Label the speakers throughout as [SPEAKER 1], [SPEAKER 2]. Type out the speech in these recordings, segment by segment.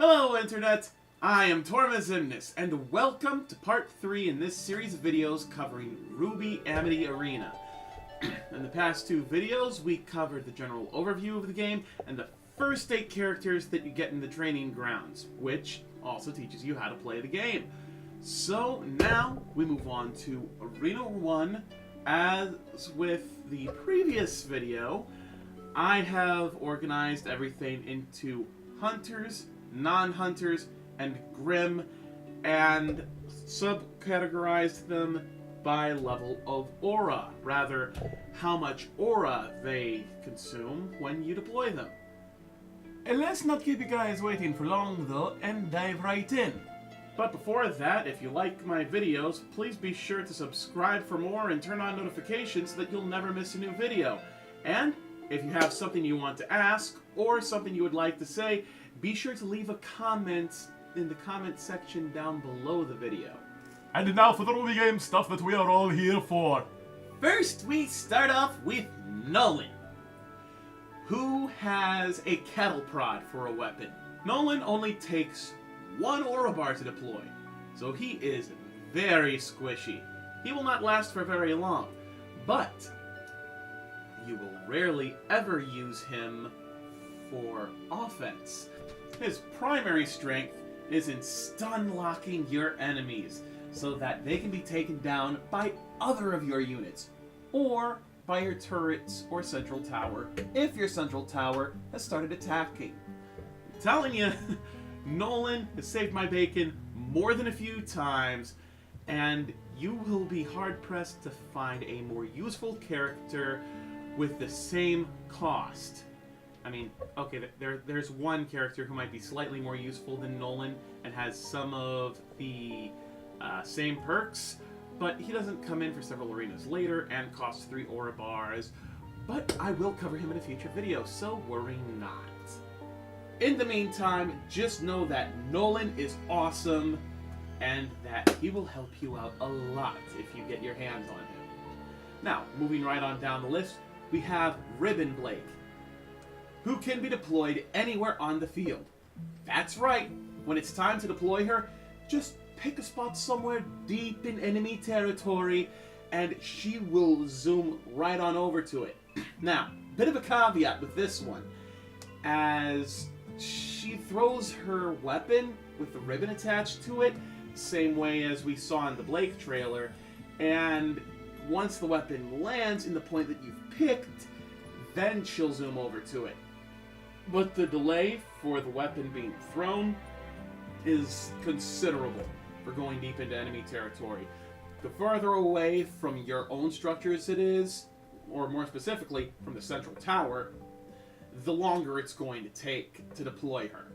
[SPEAKER 1] Hello Internet, I am Torma Ximnus, and welcome to part 3 in this series of videos covering RWBY Amity Arena. In the past 2 videos, we covered the general overview of the game and the first 8 characters that you get in the training grounds, which also teaches you how to play the game. So now we move on to Arena 1. As with the previous video, I have organized everything into hunters, non-hunters, and Grim, and subcategorized them by level of aura, rather how much aura they consume when you deploy them. And let's not keep you guys waiting for long though, and dive right in. But before that, if you like my videos, please be sure to subscribe for more and turn on notifications so that you'll never miss a new video. And if you have something you want to ask, or something you would like to say, be sure to leave a comment in the comment section down below the video.
[SPEAKER 2] And now for the RWBY game stuff that we are all here for.
[SPEAKER 1] First, we start off with Nolan, who has a cattle prod for a weapon. Nolan only takes 1 aura bar to deploy, so he is very squishy. He will not last for very long, but you will rarely ever use him for offense. His primary strength is in stun locking your enemies so that they can be taken down by other of your units, or by your turrets or central tower if your central tower has started attacking. I'm telling you, Nolan has saved my bacon more than a few times, and you will be hard-pressed to find a more useful character with the same cost. I mean, okay, there's one character who might be slightly more useful than Nolan and has some of the same perks, but he doesn't come in for several arenas later and costs 3 aura bars, but I will cover him in a future video, so worry not. In the meantime, just know that Nolan is awesome and that he will help you out a lot if you get your hands on him. Now, moving right on down the list, we have Ribbon Blake, who can be deployed anywhere on the field. That's right, when it's time to deploy her, just pick a spot somewhere deep in enemy territory and she will zoom right on over to it. Now, bit of a caveat with this one, as she throws her weapon with the ribbon attached to it, same way as we saw in the Blake trailer, and once the weapon lands in the point that you've picked, then she'll zoom over to it. But the delay for the weapon being thrown is considerable for going deep into enemy territory. The further away from your own structures it is, or more specifically, from the central tower, the longer it's going to take to deploy her.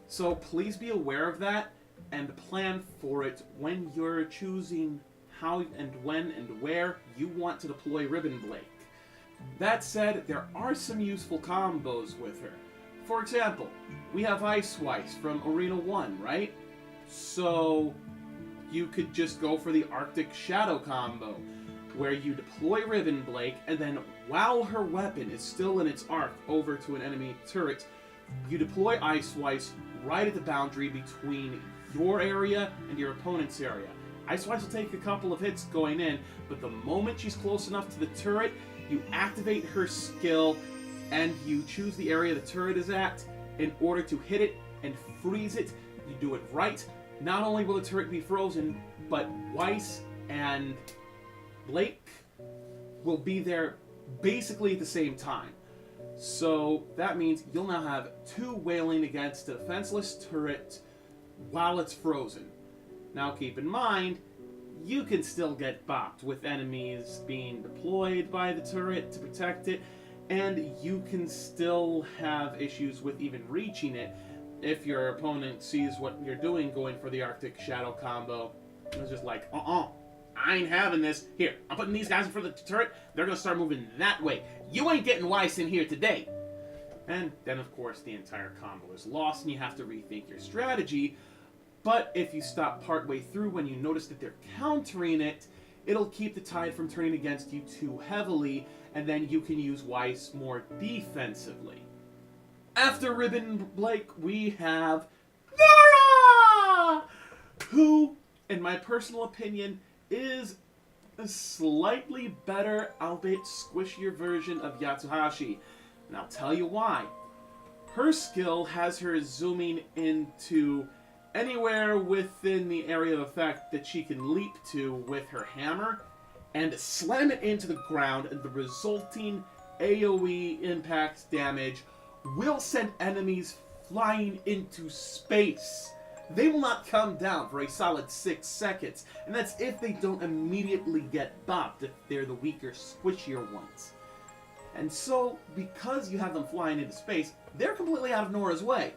[SPEAKER 1] So please be aware of that and plan for it when you're choosing how and when and where you want to deploy Ribbon Blake. That said, there are some useful combos with her. For example, we have Ice Weiss from Arena 1, right? So you could just go for the Arctic Shadow combo, where you deploy Ribbon Blake, and then while her weapon is still in its arc over to an enemy turret, you deploy Ice Weiss right at the boundary between your area and your opponent's area. Ice Weiss will take a couple of hits going in, but the moment she's close enough to the turret, you activate her skill and you choose the area the turret is at in order to hit it and freeze it. You do it right. Not only will the turret be frozen, but Weiss and Blake will be there basically at the same time. So that means you'll now have 2 wailing against a defenseless turret while it's frozen. Now keep in mind, you can still get bopped with enemies being deployed by the turret to protect it, and you can still have issues with even reaching it if your opponent sees what you're doing going for the Arctic Shadow combo. It's just like, I ain't having this. Here, I'm putting these guys in front of the turret. They're going to start moving that way. You ain't getting Weiss in here today. And then, of course, the entire combo is lost and you have to rethink your strategy. But if you stop partway through when you notice that they're countering it, it'll keep the tide from turning against you too heavily, and then you can use Weiss more defensively. After Ribbon Blake, we have Nora! Who, in my personal opinion, is a slightly better, albeit squishier version of Yatsuhashi. And I'll tell you why. Her skill has her zooming into anywhere within the area of effect that she can leap to with her hammer and slam it into the ground, and the resulting AoE impact damage will send enemies flying into space. They will not come down for a solid 6 seconds, and that's if they don't immediately get bopped, if they're the weaker, squishier ones. And so, because you have them flying into space, they're completely out of Nora's way.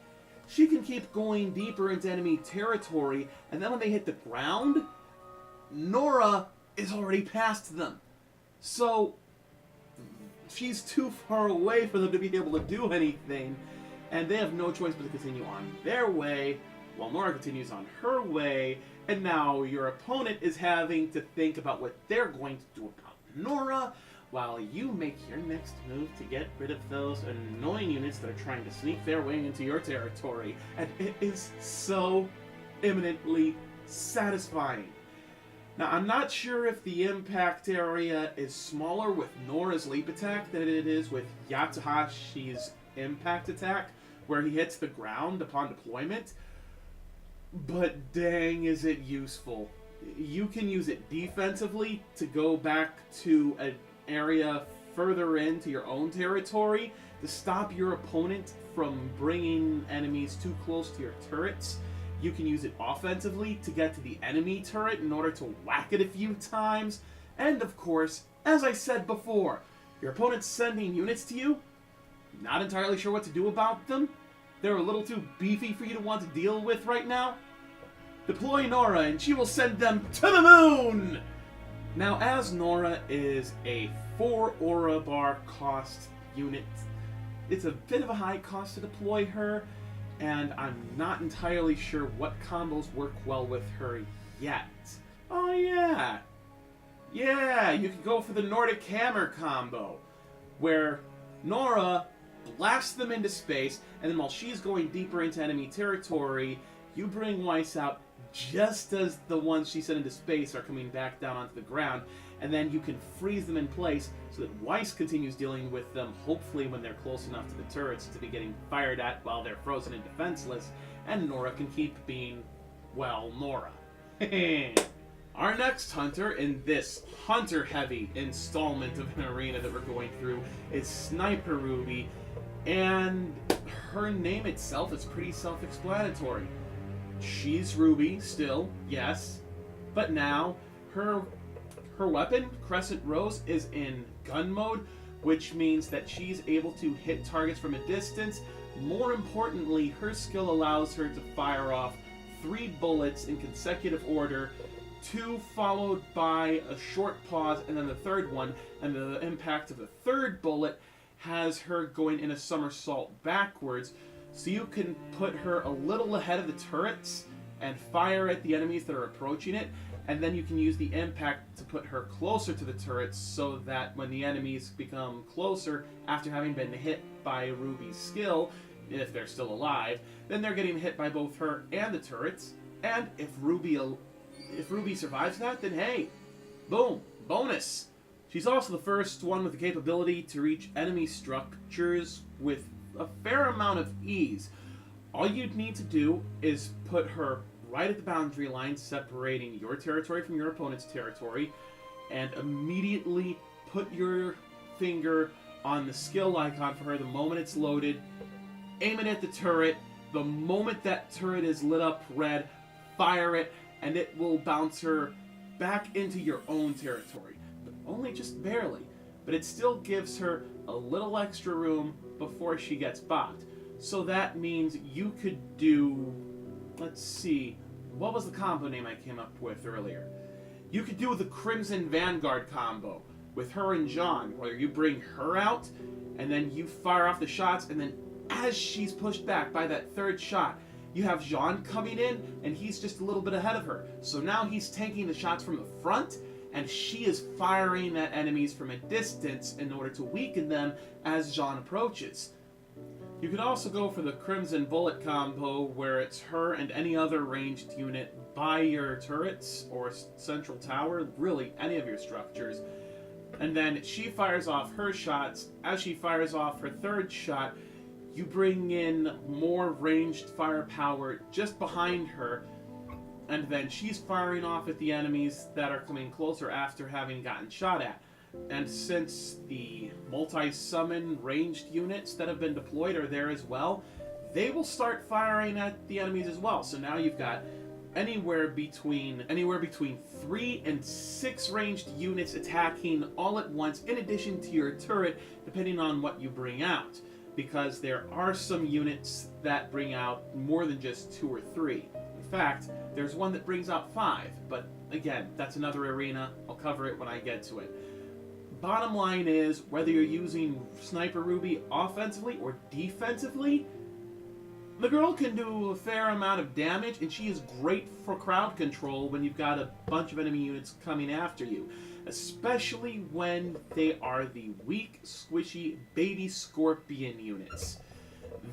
[SPEAKER 1] She can keep going deeper into enemy territory, and then when they hit the ground, Nora is already past them. So, she's too far away for them to be able to do anything, and they have no choice but to continue on their way, while Nora continues on her way, and now your opponent is having to think about what they're going to do about Nora, while you make your next move to get rid of those annoying units that are trying to sneak their way into your territory. And it is so eminently satisfying. Now, I'm not sure if the impact area is smaller with Nora's leap attack than it is with Yatsuhashi's impact attack, where he hits the ground upon deployment, but dang is it useful. You can use it defensively to go back to an area further into your own territory to stop your opponent from bringing enemies too close to your turrets. You can use it offensively to get to the enemy turret in order to whack it a few times. And of course, as I said before, your opponent's sending units to you, not entirely sure what to do about them, they're a little too beefy for you to want to deal with right now. Deploy Nora and she will send them to the moon! Now, as Nora is a 4 aura bar cost unit, it's a bit of a high cost to deploy her, and I'm not entirely sure what combos work well with her yet. Oh yeah! Yeah, you can go for the Nordic Hammer combo, where Nora blasts them into space, and then while she's going deeper into enemy territory, you bring Weiss out just as the ones she sent into space are coming back down onto the ground, and then you can freeze them in place so that Weiss continues dealing with them, hopefully when they're close enough to the turrets to be getting fired at while they're frozen and defenseless, and Nora can keep being, well, Nora. Our next hunter in this hunter-heavy installment of an arena that we're going through is Sniper RWBY, and her name itself is pretty self-explanatory. She's RWBY still, yes, but now her weapon, Crescent Rose, is in gun mode, which means that she's able to hit targets from a distance. More importantly, her skill allows her to fire off 3 bullets in consecutive order, 2 followed by a short pause, and then the third one, and the impact of the third bullet has her going in a somersault backwards, so you can put her a little ahead of the turrets and fire at the enemies that are approaching it, and then you can use the impact to put her closer to the turrets so that when the enemies become closer after having been hit by RWBY's skill, if they're still alive, then they're getting hit by both her and the turrets, and if RWBY survives that, then hey, boom, bonus! She's also the first one with the capability to reach enemy structures with a fair amount of ease. All you'd need to do is put her right at the boundary line separating your territory from your opponent's territory, and immediately put your finger on the skill icon for her the moment it's loaded, aim it at the turret, the moment that turret is lit up red, fire it, and it will bounce her back into your own territory. But only just barely. But it still gives her a little extra room before she gets bopped. So that means you could do, let's see, what was the combo name I came up with earlier? You could do the Crimson Vanguard combo with her and John, where you bring her out, and then you fire off the shots, and then as she's pushed back by that third shot, you have Jean coming in, and he's just a little bit ahead of her. So now he's taking the shots from the front, and she is firing at enemies from a distance in order to weaken them as Jean approaches. You could also go for the Crimson Bullet combo, where it's her and any other ranged unit by your turrets or central tower, really any of your structures. And then she fires off her shots. As she fires off her third shot, you bring in more ranged firepower just behind her, and then she's firing off at the enemies that are coming closer after having gotten shot at. And since the multi-summon ranged units that have been deployed are there as well, they will start firing at the enemies as well. So now you've got anywhere between 3 and 6 ranged units attacking all at once, in addition to your turret, depending on what you bring out. Because there are some units that bring out more than just 2 or 3. In fact, there's one that brings out 5, but again, that's another arena. I'll cover it when I get to it. Bottom line is, whether you're using Sniper RWBY offensively or defensively, the girl can do a fair amount of damage, and she is great for crowd control when you've got a bunch of enemy units coming after you. Especially when they are the weak, squishy, baby scorpion units.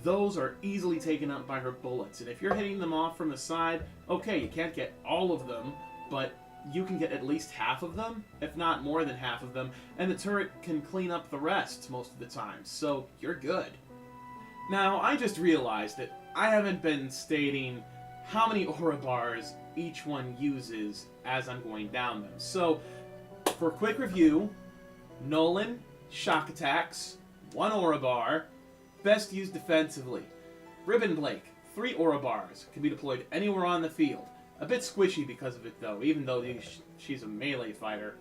[SPEAKER 1] Those are easily taken out by her bullets, and if you're hitting them off from the side, okay, you can't get all of them, but you can get at least half of them, if not more than half of them, and the turret can clean up the rest most of the time, so you're good. Now, I just realized that I haven't been stating how many aura bars each one uses as I'm going down them. So, for a quick review, Nolan, shock attacks, 1 aura bar, best used defensively. Ribbon Blake, 3 aura bars, can be deployed anywhere on the field. A bit squishy because of it though, even though she's a melee fighter.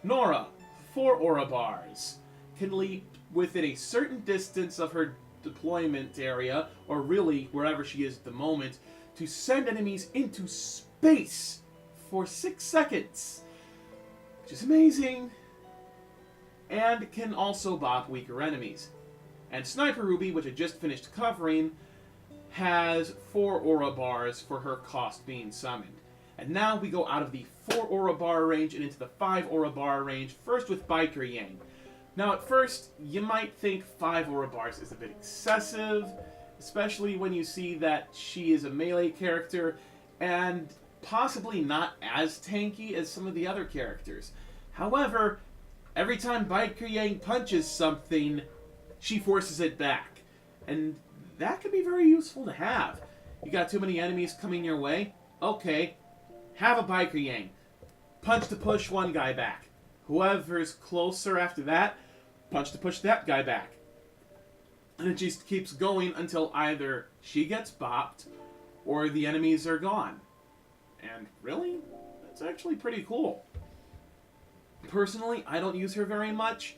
[SPEAKER 1] Nora, 4 aura bars, can leap within a certain distance of her deployment area, or really wherever she is at the moment, to send enemies into space for 6 seconds. Which is amazing. And can also bop weaker enemies. And Sniper RWBY, which I just finished covering, has 4 aura bars for her cost being summoned. And now we go out of the 4 aura bar range and into the 5 aura bar range, first with Biker Yang. Now at first, you might think 5 aura bars is a bit excessive, especially when you see that she is a melee character, and possibly not as tanky as some of the other characters. However, every time Biker Yang punches something, she forces it back. And that can be very useful to have. You got too many enemies coming your way? Okay, have a Biker Yang. Punch to push one guy back. Whoever's closer after that, punch to push that guy back. And it just keeps going until either she gets bopped or the enemies are gone. And really, that's actually pretty cool. Personally, I don't use her very much.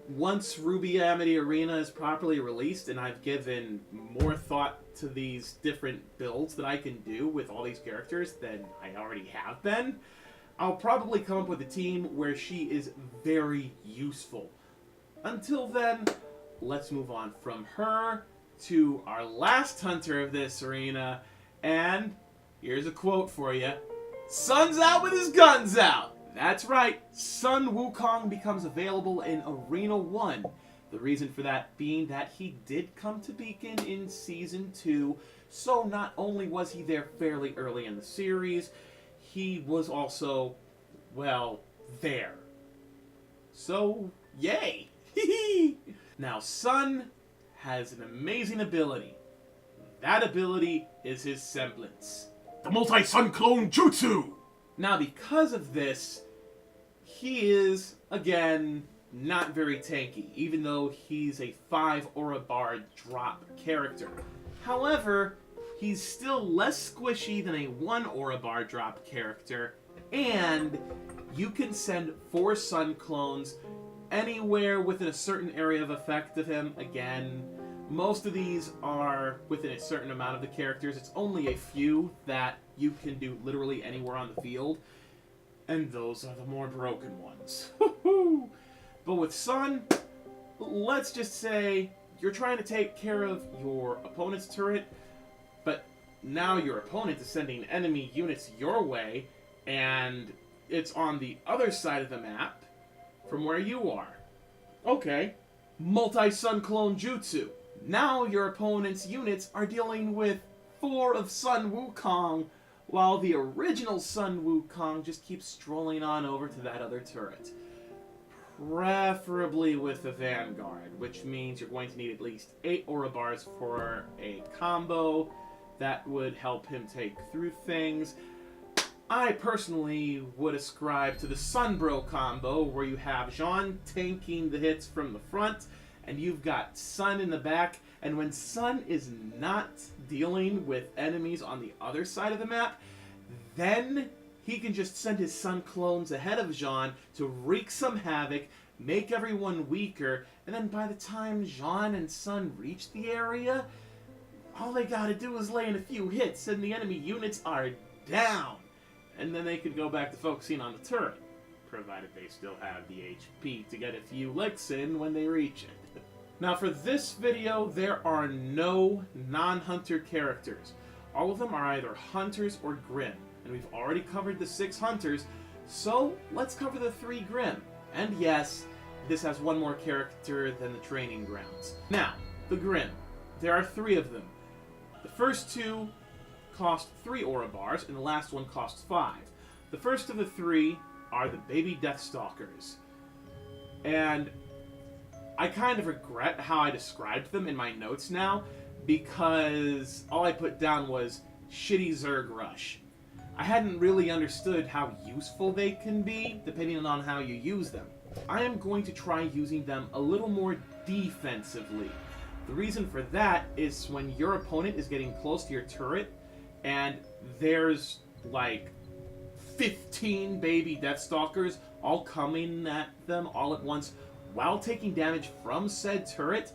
[SPEAKER 1] Once RWBY Amity Arena is properly released and I've given more thought to these different builds that I can do with all these characters than I already have been, I'll probably come up with a team where she is very useful. Until then, let's move on from her to our last hunter of this arena, and here's a quote for you. Sun's out with his guns out! That's right, Sun Wukong becomes available in Arena 1. The reason for that being that he did come to Beacon in Season 2, so not only was he there fairly early in the series, he was also, well, there. So, yay! Now, Sun has an amazing ability. That ability is his semblance.
[SPEAKER 2] The multi-sun clone jutsu!
[SPEAKER 1] Now, because of this, he is, again, not very tanky, even though he's a 5 aura bar drop character. However, he's still less squishy than a 1 aura bar drop character, and you can send 4 sun clones anywhere within a certain area of effect of him. Again, most of these are within a certain amount of the characters. It's only a few that you can do literally anywhere on the field, and those are the more broken ones. But with Sun, let's just say you're trying to take care of your opponent's turret, but now your opponent is sending enemy units your way, and it's on the other side of the map from where you are. Okay, multi-sun clone jutsu. Now your opponent's units are dealing with 4 of Sun Wukong, while the original Sun Wukong just keeps strolling on over to that other turret. Preferably with a Vanguard, which means you're going to need at least 8 aura bars for a combo. That would help him take through things. I personally would ascribe to the Sunbro combo, where you have Jean tanking the hits from the front, and you've got Sun in the back, and when Sun is not dealing with enemies on the other side of the map, then he can just send his Sun clones ahead of Jean to wreak some havoc, make everyone weaker, and then by the time Jean and Sun reach the area, all they gotta do is lay in a few hits and the enemy units are down. And then they could go back to focusing on the turret, provided they still have the HP to get a few licks in when they reach it. Now for this video, there are no non-hunter characters. All of them are either hunters or Grim. And we've already covered the 6 hunters, so let's cover the 3 Grim. And yes, this has one more character than the training grounds. Now, the Grim. There are 3 of them. The first 2 cost 3 aura bars, and the last one costs 5. The first of the 3 are the baby Deathstalkers. And I kind of regret how I described them in my notes now, because all I put down was shitty Zerg Rush. I hadn't really understood how useful they can be, depending on how you use them. I am going to try using them a little more defensively. The reason for that is when your opponent is getting close to your turret, and there's like 15 baby Deathstalkers all coming at them all at once while taking damage from said turret,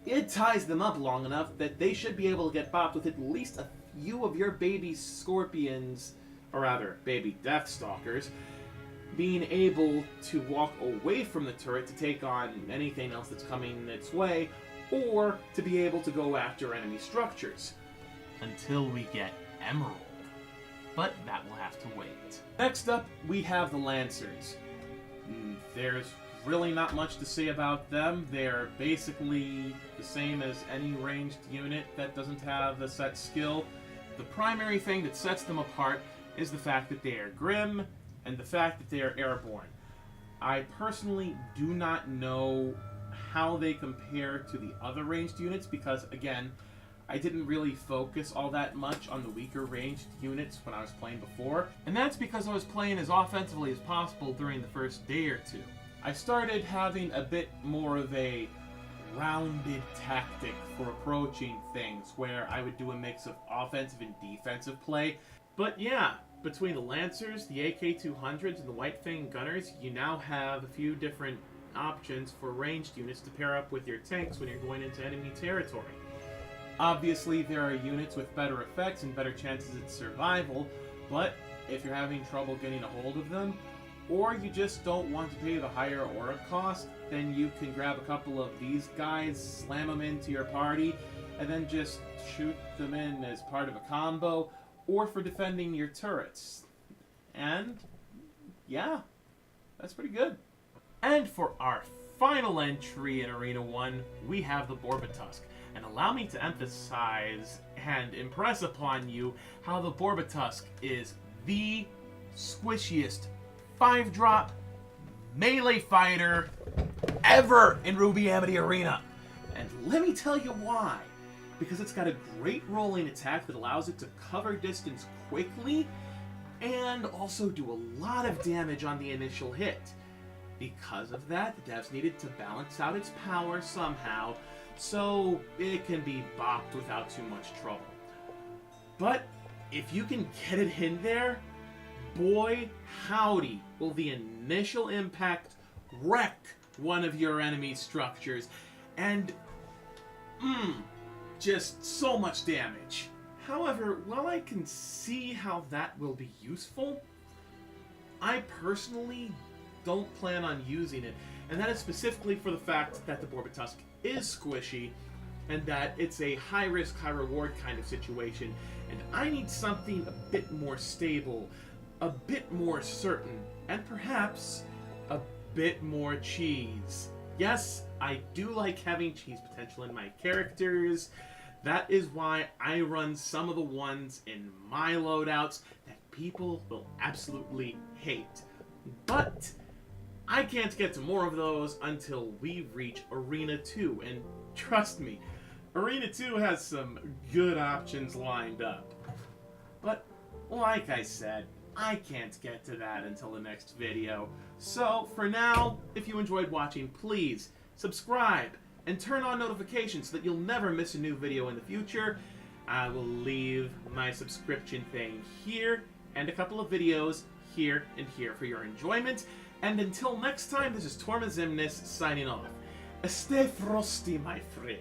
[SPEAKER 1] it ties them up long enough that they should be able to get bopped with at least a few of your baby Scorpions, or rather, baby Deathstalkers, being able to walk away from the turret to take on anything else that's coming its way, or to be able to go after enemy structures. Until we get Emerald. But that will have to wait. Next up, we have the Lancers. There's really not much to say about them. They're basically the same as any ranged unit that doesn't have a set skill. The primary thing that sets them apart is the fact that they are Grim, and the fact that they are airborne. I personally do not know how they compare to the other ranged units, because, again, I didn't really focus all that much on the weaker ranged units when I was playing before, and that's because I was playing as offensively as possible during the first day or 2. I started having a bit more of a rounded tactic for approaching things, where I would do a mix of offensive and defensive play. But yeah, between the Lancers, the AK-200s, and the White Fang Gunners, you now have a few different options for ranged units to pair up with your tanks when you're going into enemy territory. Obviously, there are units with better effects and better chances at survival, but if you're having trouble getting a hold of them, or you just don't want to pay the higher aura cost, then you can grab a couple of these guys, slam them into your party, and then just shoot them in as part of a combo, or for defending your turrets. And, yeah, that's pretty good. And for our final entry in Arena 1, we have the Borbon Tusk. And allow me to emphasize and impress upon you how the Borbon Tusk is the squishiest 5-drop melee fighter ever in RWBY Amity Arena. And let me tell you why. Because it's got a great rolling attack that allows it to cover distance quickly and also do a lot of damage on the initial hit. Because of that, the devs needed to balance out its power somehow, so it can be bopped without too much trouble. But if you can get it in there, boy howdy, will the initial impact wreck one of your enemy's structures, and just so much damage. However, while I can see how that will be useful, I personally don't plan on using it, and that is specifically for the fact that the Borbon Tusk is squishy, and that it's a high-risk, high-reward kind of situation, and I need something a bit more stable, a bit more certain, and perhaps a bit more cheese Yes, I do like having cheese potential in my characters. That is why I run some of the ones in my loadouts that people will absolutely hate. But I can't get to more of those until we reach Arena 2, and trust me, Arena 2 has some good options lined up. But, like I said, I can't get to that until the next video. So, for now, if you enjoyed watching, please subscribe and turn on notifications so that you'll never miss a new video in the future. I will leave my subscription thing here, and a couple of videos here and here for your enjoyment. And until next time, this is Torma Ximnus signing off. Stay frosty, my friend.